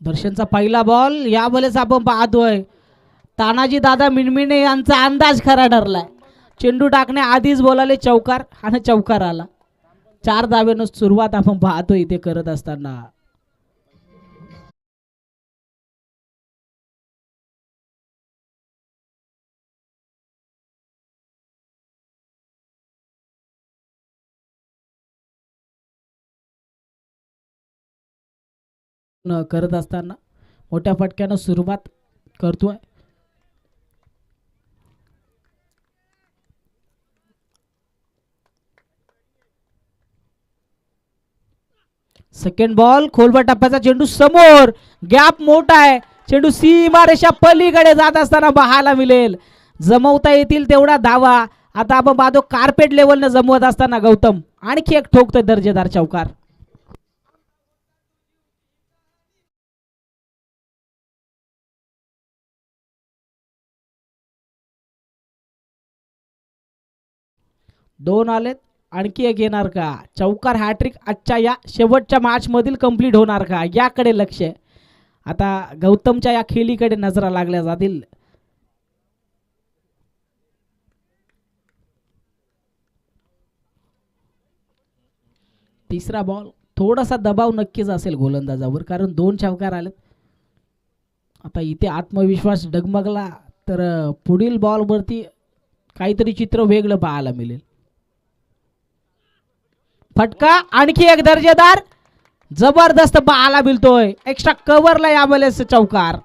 दर्शनचा पहिला बॉल या वेळेस आपण पाहतोय तानाजी दादा मिणमिणे यांचा अंदाज खरा ठरलाय. चेंडू टाकणे आधीच बोलाले चौकार आणि चौकार आला. 4 धावेनं सुरुवात आपण पाहतोय इथे करत असताना. करत असताना मोठ्या फटक्यानं सुरुवात करतोय. सेकंड बॉल खोलवर टप्प्याचा चेंडू समोर गॅप मोठा आहे. चेंडू सीमारेषा पलीकडे जात असताना पाहायला मिळेल. जमवता येतील तेवढा धावा आता आपण पाहतो कार्पेट लेवलने जमवत असताना गौतम आणखी एक ठोकतोय दर्जेदार चौकार. दोन आलेत आणखी एक येणार का. चौकार हॅट्रिक आजच्या या शेवटच्या मॅच मधील कंप्लीट होणार का याकडे लक्ष. आता गौतमच्या या खेळीकडे नजरा लागल्या जातील. तिसरा बॉल थोडासा दबाव नक्कीच असेल गोलंदाजावर कारण 2 चौकार आलेत. आता इथे आत्मविश्वास डगमगला तर पुढील बॉल वरती काहीतरी चित्र वेगळं पाहायला मिळेल. फटका आणखी एक दर्जेदार जबरदस्त पाहायला मिळतोय. एक्स्ट्रा कव्हरला या वेळेस चौकार.